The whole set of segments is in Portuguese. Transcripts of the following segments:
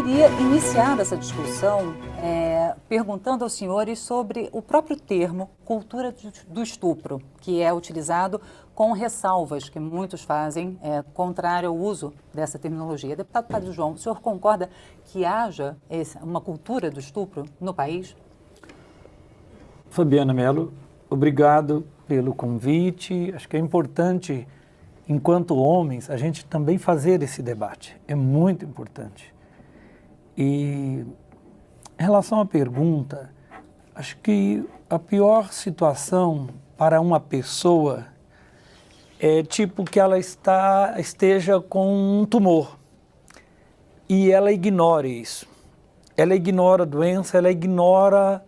queria iniciar essa discussão perguntando aos senhores sobre o próprio termo cultura do estupro, que é utilizado com ressalvas que muitos fazem contrário ao uso dessa terminologia. Deputado Padre João, o senhor concorda que haja uma cultura do estupro no país? Fabiana Mello, obrigado pelo convite. Acho que é importante, enquanto homens, a gente também fazer esse debate. É muito importante. E em relação à pergunta, acho que a pior situação para uma pessoa é tipo que ela esteja com um tumor e ela ignore isso. Ela ignora a doença, ela ignora,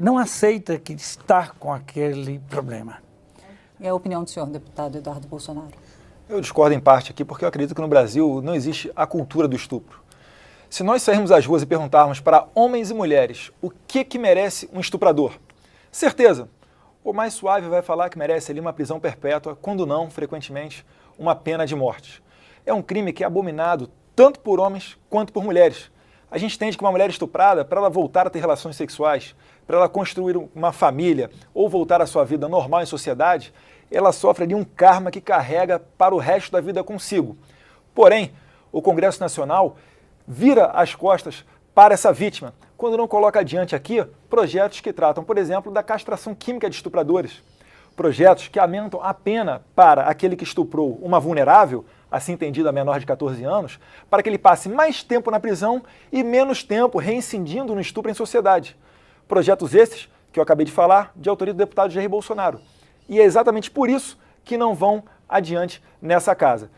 não aceita que está com aquele problema. E a opinião do senhor, deputado Eduardo Bolsonaro? Eu discordo em parte aqui porque eu acredito que no Brasil não existe a cultura do estupro. Se nós sairmos às ruas e perguntarmos para homens e mulheres o que merece um estuprador, certeza, o mais suave vai falar que merece ali uma prisão perpétua, quando não, frequentemente, uma pena de morte. É um crime que é abominado tanto por homens quanto por mulheres. A gente entende que uma mulher estuprada, para ela voltar a ter relações sexuais, para ela construir uma família ou voltar à sua vida normal em sociedade, ela sofre ali um karma que carrega para o resto da vida consigo. Porém, o Congresso Nacional vira as costas para essa vítima, quando não coloca adiante aqui projetos que tratam, por exemplo, da castração química de estupradores. Projetos que aumentam a pena para aquele que estuprou uma vulnerável, assim entendida menor de 14 anos, para que ele passe mais tempo na prisão e menos tempo reincidindo no estupro em sociedade. Projetos esses, que eu acabei de falar, de autoria do deputado Jair Bolsonaro. E é exatamente por isso que não vão adiante nessa casa.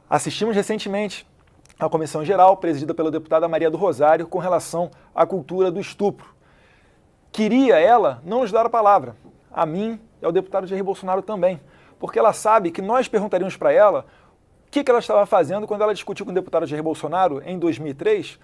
Assistimos recentemente a Comissão Geral, presidida pela deputada Maria do Rosário, com relação à cultura do estupro. Queria ela não nos dar a palavra, a mim e ao deputado Jair Bolsonaro também, porque ela sabe que nós perguntaríamos para ela o que ela estava fazendo quando ela discutiu com o deputado Jair Bolsonaro, em 2003,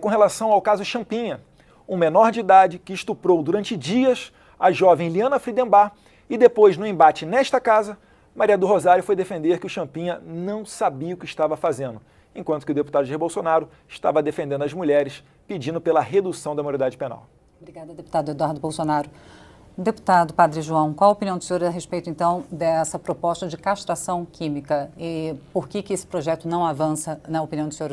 com relação ao caso Champinha, um menor de idade que estuprou durante dias a jovem Liana Friedenbach e depois, no embate nesta casa, Maria do Rosário foi defender que o Champinha não sabia o que estava fazendo, enquanto que o deputado Jair Bolsonaro estava defendendo as mulheres, pedindo pela redução da maioridade penal. Obrigada, deputado Eduardo Bolsonaro. Deputado Padre João, qual a opinião do senhor a respeito, então, dessa proposta de castração química? E por que esse projeto não avança, na opinião do senhor,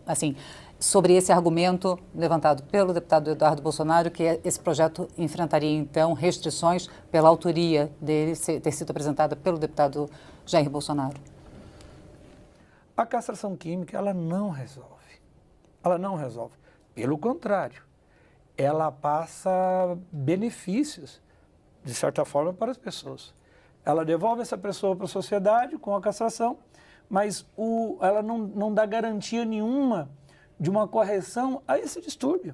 assim, sobre esse argumento levantado pelo deputado Eduardo Bolsonaro, que esse projeto enfrentaria, então, restrições pela autoria dele ter sido apresentada pelo deputado Jair Bolsonaro? A castração química, ela não resolve. Ela não resolve. Pelo contrário, ela passa benefícios, de certa forma, para as pessoas. Ela devolve essa pessoa para a sociedade com a castração, mas ela não dá garantia nenhuma de uma correção a esse distúrbio.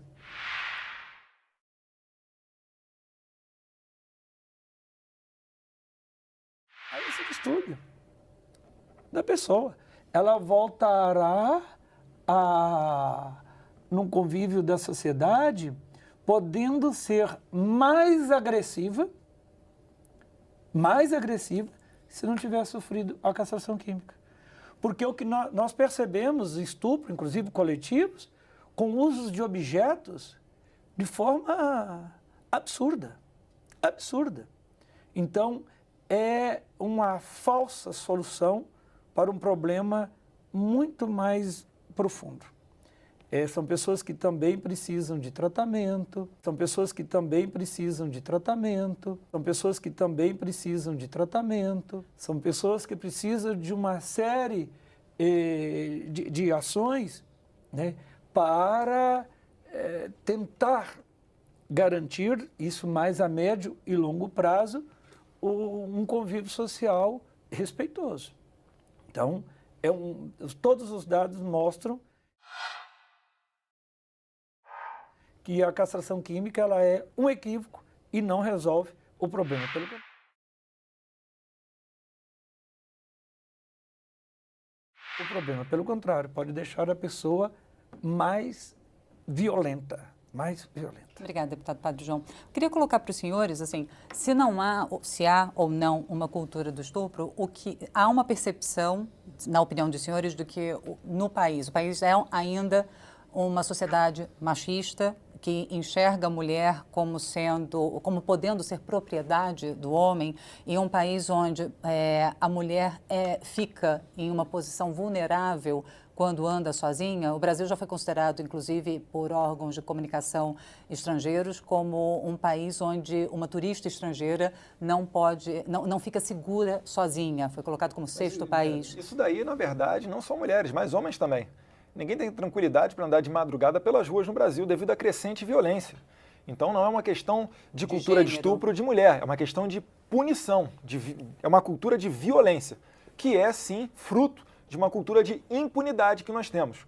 A esse distúrbio da pessoa. Ela voltará num convívio da sociedade, podendo ser mais agressiva, se não tiver sofrido a castração química. Porque o que nós percebemos, estupro, inclusive coletivos, com usos de objetos de forma absurda. Então, é uma falsa solução para um problema muito mais profundo. São pessoas que também precisam de tratamento, são pessoas que também precisam de uma série de ações, né, para tentar garantir, isso mais a médio e longo prazo, um convívio social respeitoso. Então, todos os dados mostram que a castração química ela é um equívoco e não resolve o problema. Pelo contrário, pode deixar a pessoa mais violenta, mais violenta. Obrigada, deputado Padre João. Queria colocar para os senhores, assim, se há ou não uma cultura do estupro, há uma percepção, na opinião dos senhores, de que no país, o país é ainda uma sociedade machista, que enxerga a mulher como podendo ser propriedade do homem, e um país onde a mulher fica em uma posição vulnerável quando anda sozinha. O Brasil já foi considerado, inclusive, por órgãos de comunicação estrangeiros, como um país onde uma turista estrangeira não fica segura sozinha. Foi colocado como sexto país. Isso daí, na verdade, não só mulheres, mas homens também. Ninguém tem tranquilidade para andar de madrugada pelas ruas no Brasil devido à crescente violência. Então não é uma questão de cultura de estupro de mulher, é uma questão de punição, é uma cultura de violência, que é sim fruto de uma cultura de impunidade que nós temos.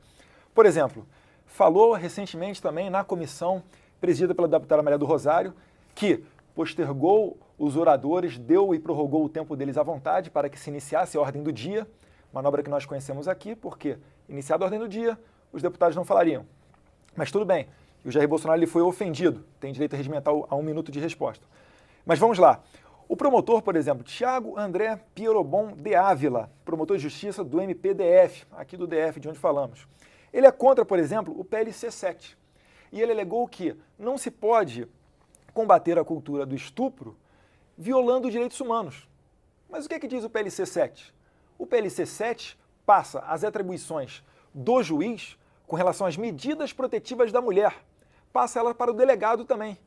Por exemplo, falou recentemente também na comissão presidida pela deputada Maria do Rosário, que postergou os oradores, deu e prorrogou o tempo deles à vontade para que se iniciasse a ordem do dia, manobra que nós conhecemos aqui, porque iniciada a ordem do dia, os deputados não falariam. Mas tudo bem, o Jair Bolsonaro ele foi ofendido, tem direito regimental a 1 minuto de resposta. Mas vamos lá. O promotor, por exemplo, Thiago André Pierobon de Ávila, promotor de justiça do MPDF, aqui do DF, de onde falamos. Ele é contra, por exemplo, o PLC 7. E ele alegou que não se pode combater a cultura do estupro violando direitos humanos. Mas o que diz o PLC 7? O PLC 7 passa as atribuições do juiz com relação às medidas protetivas da mulher. Passa ela para o delegado também.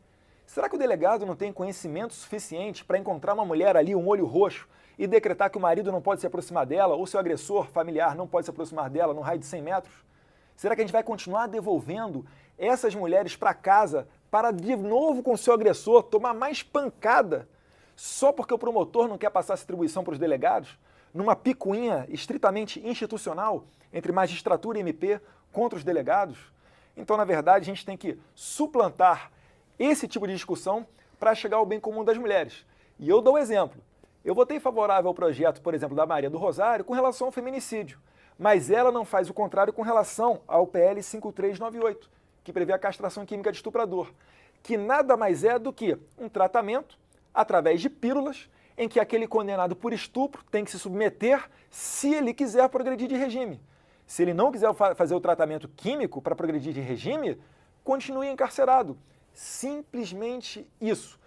Será que o delegado não tem conhecimento suficiente para encontrar uma mulher ali, um olho roxo, e decretar que o marido não pode se aproximar dela, ou seu agressor familiar não pode se aproximar dela no raio de 100 metros? Será que a gente vai continuar devolvendo essas mulheres para casa para, de novo, com seu agressor, tomar mais pancada só porque o promotor não quer passar essa atribuição para os delegados? Numa picuinha estritamente institucional entre magistratura e MP contra os delegados? Então, na verdade, a gente tem que suplantar esse tipo de discussão para chegar ao bem comum das mulheres. E eu dou um exemplo. Eu votei favorável ao projeto, por exemplo, da Maria do Rosário com relação ao feminicídio, mas ela não faz o contrário com relação ao PL 5398, que prevê a castração química de estuprador, que nada mais é do que um tratamento através de pílulas em que aquele condenado por estupro tem que se submeter se ele quiser progredir de regime. Se ele não quiser fazer o tratamento químico para progredir de regime, continue encarcerado. Simplesmente isso.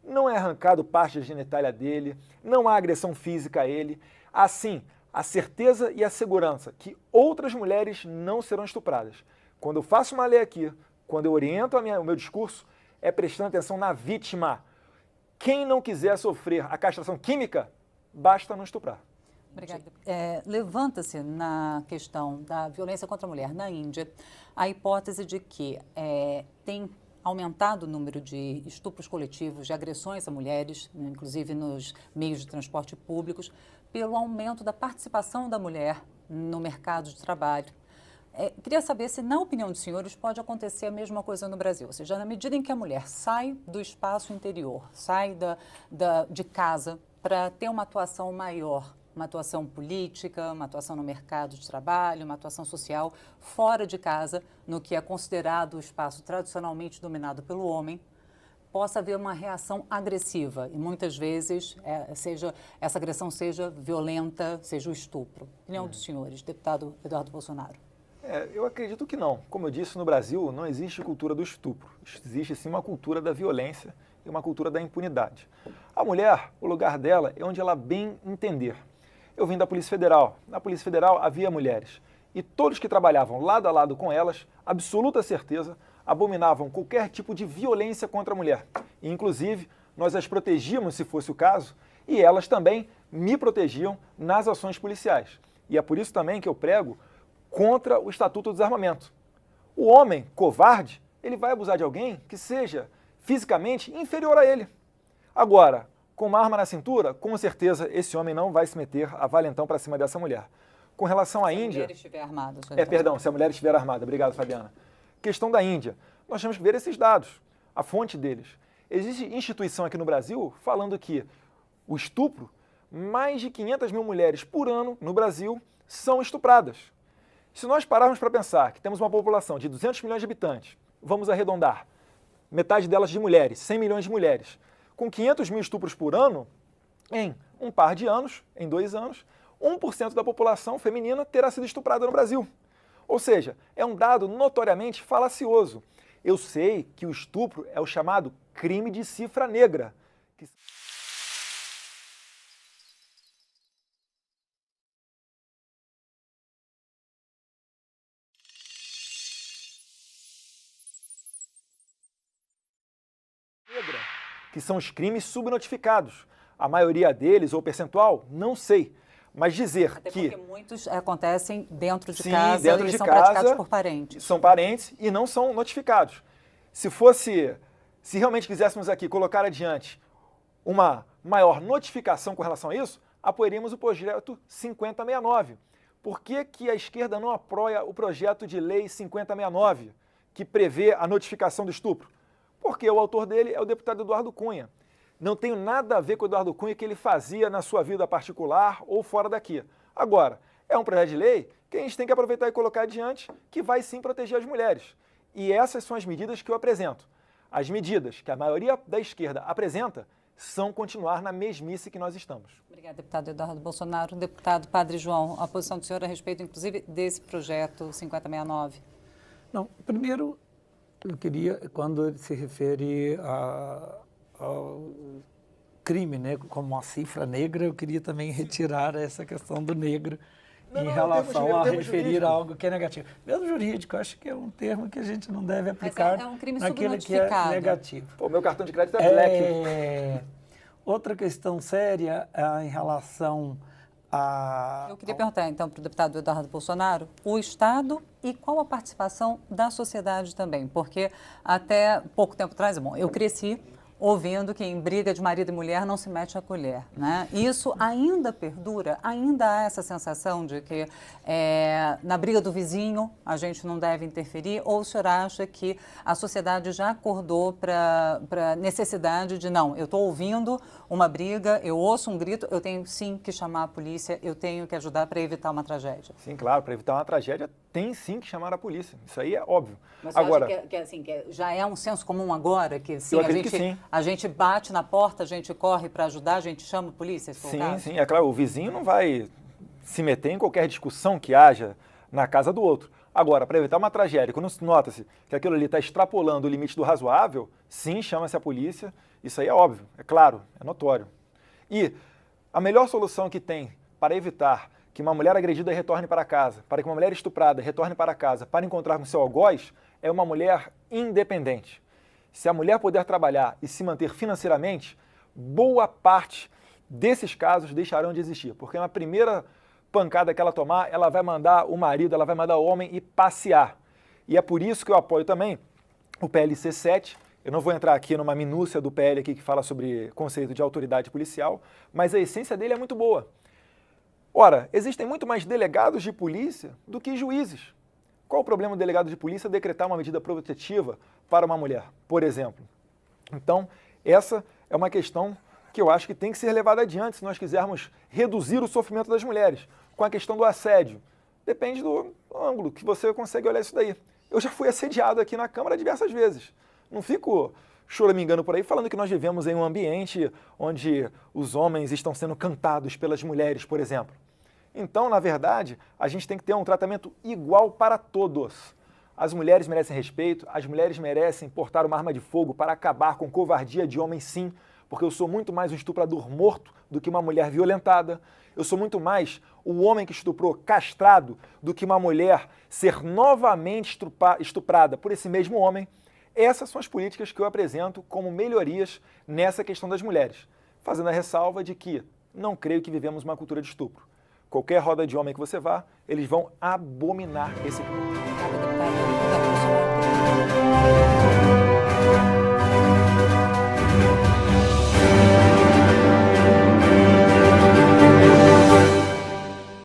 Não é arrancado parte da genitália dele, não há agressão física a ele. Assim, a certeza e a segurança que outras mulheres não serão estupradas. Quando eu faço uma lei aqui, quando eu oriento o meu discurso, é prestando atenção na vítima. Quem não quiser sofrer a castração química, basta não estuprar. Obrigada. Levanta-se na questão da violência contra a mulher na Índia a hipótese de que tem aumentado o número de estupros coletivos, de agressões a mulheres, inclusive nos meios de transporte públicos, pelo aumento da participação da mulher no mercado de trabalho. Queria saber se, na opinião dos senhores, pode acontecer a mesma coisa no Brasil. Ou seja, na medida em que a mulher sai do espaço interior, sai de casa para ter uma atuação maior, uma atuação política, uma atuação no mercado de trabalho, uma atuação social, fora de casa, no que é considerado o espaço tradicionalmente dominado pelo homem, possa haver uma reação agressiva e muitas vezes essa agressão seja violenta, seja o estupro. Opinião dos senhores, deputado Eduardo Bolsonaro. Eu acredito que não. Como eu disse, no Brasil não existe cultura do estupro. Existe sim uma cultura da violência e uma cultura da impunidade. A mulher, o lugar dela é onde ela bem entender. Eu vim da Polícia Federal. Na Polícia Federal havia mulheres. E todos que trabalhavam lado a lado com elas, absoluta certeza, abominavam qualquer tipo de violência contra a mulher. E, inclusive, nós as protegíamos, se fosse o caso, e elas também me protegiam nas ações policiais. E é por isso também que eu prego contra o Estatuto do Desarmamento. O homem covarde, ele vai abusar de alguém que seja fisicamente inferior a ele. Agora, com uma arma na cintura, com certeza esse homem não vai se meter a valentão para cima dessa mulher. Com relação à Índia... Se a mulher estiver armada. Se a mulher estiver armada. Obrigado, Fabiana. Questão da Índia. Nós temos que ver esses dados, a fonte deles. Existe instituição aqui no Brasil falando que o estupro, mais de 500 mil mulheres por ano no Brasil são estupradas. Se nós pararmos para pensar que temos uma população de 200 milhões de habitantes, vamos arredondar, metade delas de mulheres, 100 milhões de mulheres. Com 500 mil estupros por ano, em um par de anos, em 2 anos, 1% da população feminina terá sido estuprada no Brasil. Ou seja, é um dado notoriamente falacioso. Eu sei que o estupro é o chamado crime de cifra negra. Que são os crimes subnotificados. A maioria deles, ou percentual, não sei. Mas dizer Até que... porque muitos acontecem dentro de Sim, casa dentro e de são casa, praticados por parentes. São parentes e não são notificados. Se realmente quiséssemos aqui colocar adiante uma maior notificação com relação a isso, apoiaríamos o projeto 5069. Por que a esquerda não apoia o projeto de lei 5069, que prevê a notificação do estupro? Porque o autor dele é o deputado Eduardo Cunha. Não tem nada a ver com o Eduardo Cunha que ele fazia na sua vida particular ou fora daqui. Agora, é um projeto de lei que a gente tem que aproveitar e colocar adiante, que vai sim proteger as mulheres. E essas são as medidas que eu apresento. As medidas que a maioria da esquerda apresenta são continuar na mesmice que nós estamos. Obrigada, deputado Eduardo Bolsonaro. Deputado Padre João, a posição do senhor a respeito, inclusive, desse projeto 5069? Não, primeiro, eu queria, quando ele se refere ao crime, né, como uma cifra negra, eu queria também retirar essa questão do negro em relação a referir a algo que é negativo. Mesmo jurídico, acho que é um termo que a gente não deve aplicar é um crime naquilo que é negativo. Pô, meu cartão de crédito é black. Outra questão séria em relação a... Eu queria perguntar, então, para o deputado Eduardo Bolsonaro, o Estado e qual a participação da sociedade também? Porque até pouco tempo atrás, bom, eu cresci ouvindo que em briga de marido e mulher não se mete a colher, né? Isso ainda perdura, ainda há essa sensação de que na briga do vizinho a gente não deve interferir, ou o senhor acha que a sociedade já acordou para a necessidade de, não, eu estou ouvindo uma briga, eu ouço um grito, eu tenho sim que chamar a polícia, eu tenho que ajudar para evitar uma tragédia? Sim, claro, para evitar uma tragédia tem sim que chamar a polícia, isso aí é óbvio. Mas você acha que já é um senso comum agora, que sim, a gente bate na porta, a gente corre para ajudar, a gente chama a polícia? Sim, é claro, o vizinho não vai se meter em qualquer discussão que haja na casa do outro. Agora, para evitar uma tragédia, quando nota-se que aquilo ali está extrapolando o limite do razoável, sim, chama-se a polícia, isso aí é óbvio, é claro, é notório. E a melhor solução que tem para evitar que uma mulher agredida retorne para casa, para que uma mulher estuprada retorne para casa, para encontrar com seu algoz, é uma mulher independente. Se a mulher puder trabalhar e se manter financeiramente, boa parte desses casos deixarão de existir, porque na primeira pancada que ela tomar, ela vai mandar o marido, ela vai mandar o homem ir passear. E é por isso que eu apoio também o PLC 7. Eu não vou entrar aqui numa minúcia do PL aqui que fala sobre conceito de autoridade policial, mas a essência dele é muito boa. Ora, existem muito mais delegados de polícia do que juízes. Qual o problema do delegado de polícia decretar uma medida protetiva para uma mulher, por exemplo? Então, essa é uma questão que eu acho que tem que ser levada adiante se nós quisermos reduzir o sofrimento das mulheres. Com a questão do assédio, depende do ângulo que você consegue olhar isso daí. Eu já fui assediado aqui na Câmara diversas vezes. Não fico choramingando por aí falando que nós vivemos em um ambiente onde os homens estão sendo cantados pelas mulheres, por exemplo. Então, na verdade, a gente tem que ter um tratamento igual para todos. As mulheres merecem respeito, as mulheres merecem portar uma arma de fogo para acabar com covardia de homem, sim, porque eu sou muito mais um estuprador morto do que uma mulher violentada. Eu sou muito mais o homem que estuprou castrado do que uma mulher ser novamente estuprada por esse mesmo homem. Essas são as políticas que eu apresento como melhorias nessa questão das mulheres, fazendo a ressalva de que não creio que vivemos uma cultura de estupro. Qualquer roda de homem que você vá, eles vão abominar esse crime.